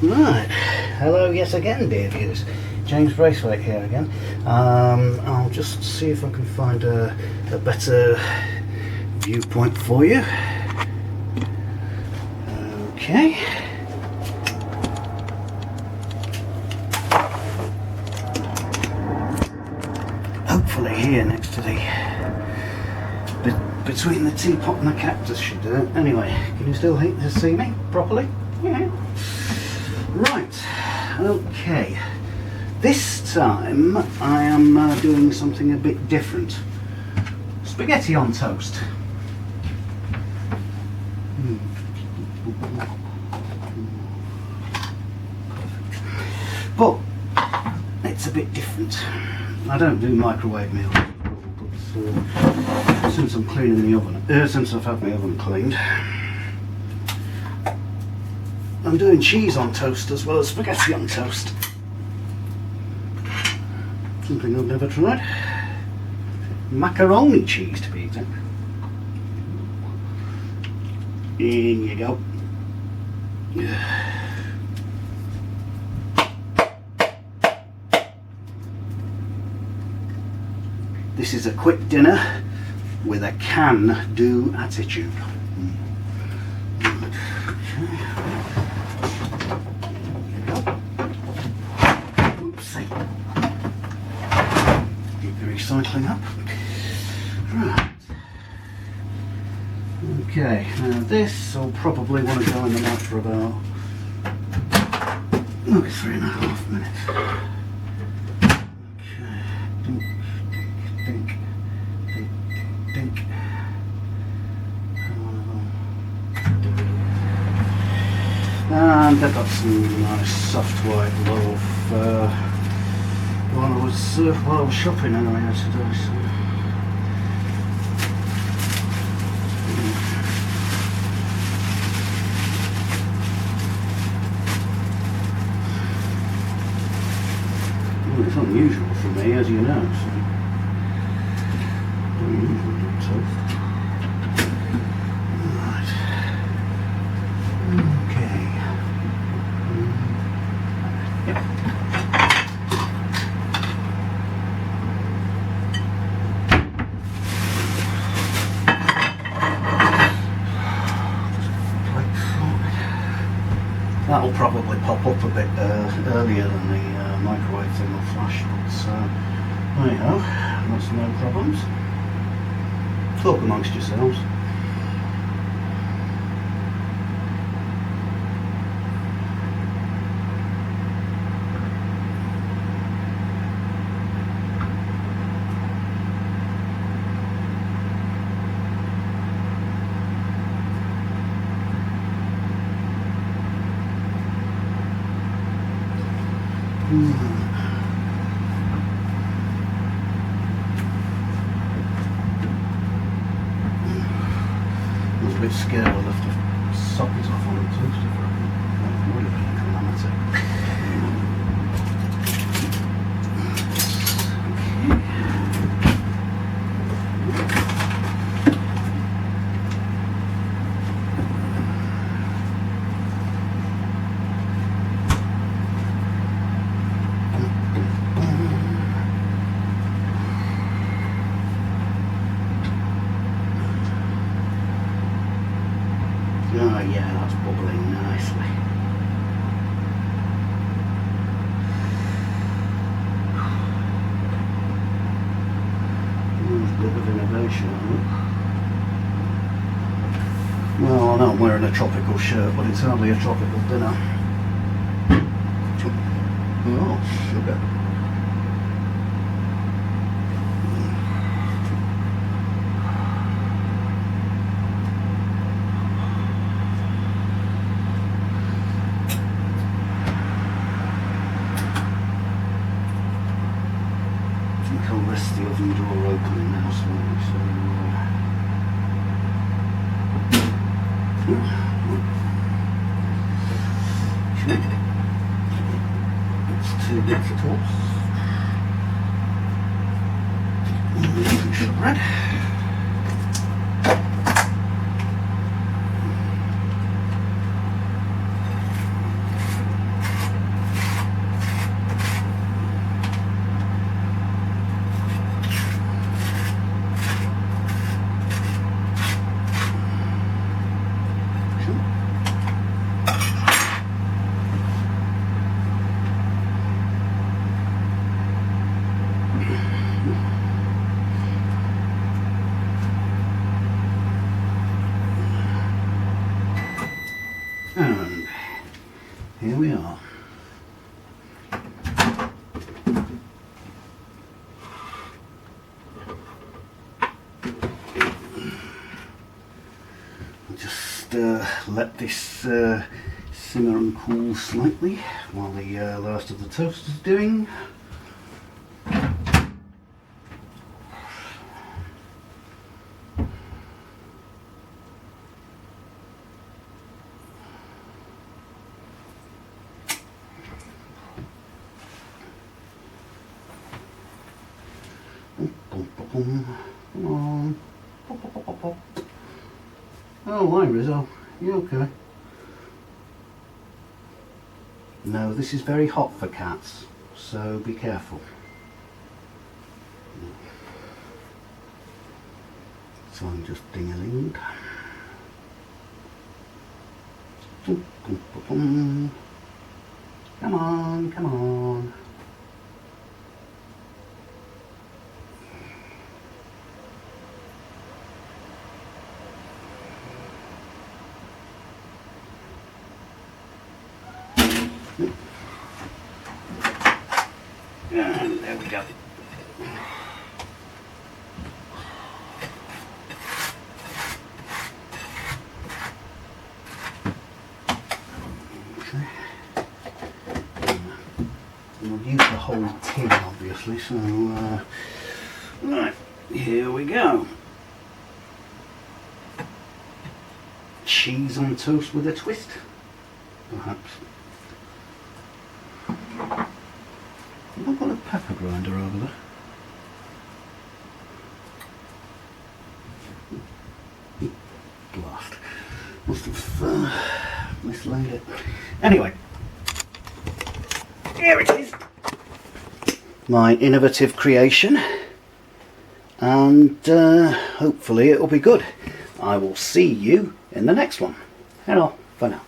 Right, hello yet again, dear viewers. James Braithwaite here again. I'll just see if I can find a better viewpoint for you. Okay. Hopefully here next to the between the teapot and the cactus should do it. Anyway, can you still see me properly? Yeah. Right, okay. This time I am doing something a bit different. Spaghetti on toast. But it's a bit different. I don't do microwave meals, but since I'm cleaning the oven, since I've had my oven cleaned, I'm doing cheese on toast as well as spaghetti on toast. Something I've never tried. Macaroni cheese, to be exact. In you go. This is a quick dinner with a can-do attitude. Recycling up. Right. Okay, now this I'll probably want to go in the mouth for about maybe 3.5 minutes. Okay. Dink, dink, dink, dink. And I've got some nice soft white loaf. While I was shopping anyway today, so. Well, it's unusual for me, as you know, so don't usually do toast. Right. Okay. Yep. That'll probably pop up a bit earlier than the microwave thing will flash, but there you go, that's no problems. Talk amongst yourselves. I was a bit scared I left the socket off on the toaster for a minute. That would have been a calamity. Oh yeah, that's bubbling nicely. A bit of innovation, I think. Well, I know I'm wearing a tropical shirt, but it's hardly a tropical dinner. Oh, sugar. I'll rest the oven door open now slowly, it's 2 bits of toast. Bread. here we are. Just let this simmer and cool slightly while the rest of the toast is doing. Come on. Pop, pop, pop, pop, pop. Oh, hi Rizzo. You okay? No, this is very hot for cats, so be careful. So I'm just ding-a-ling. Come on, come on. And there we go. Okay. We'll use the whole tin obviously, so right, here we go. Cheese on toast with a twist, perhaps. I've got a pepper grinder over there. Blast. Must have mislaid it. Anyway, here it is. My innovative creation. And hopefully it'll be good. I will see you in the next one. Hello, for now.